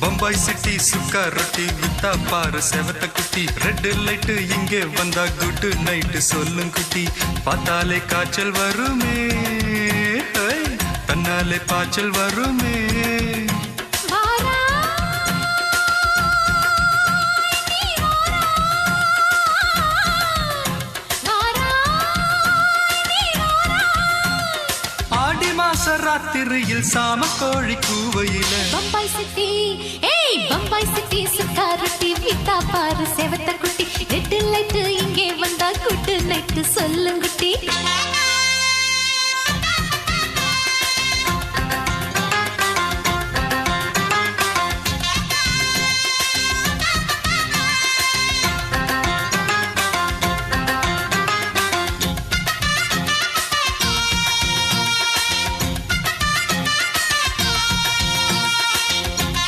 Bombay city சுக்கா ரொட்டி வித்தா பாரு செவத்த குட்டி ரெட் லைட் இங்கே வந்தா குட் நைட் சொல்லும் குட்டி பார்த்தாலே காய்ச்சல் வருமே தன்னாலே பாய்ச்சல் வருமே ராத்திரியில் சாம கோழி கூவையில பம்பாய் சிட்டி பம்பாய் சிட்டி சுக்கா ரொட்டி வித்தா பாரு செவத்த குட்டி ரெட் லைட் இங்கே வந்தா குட் நைட் சொல்லும் குட்டி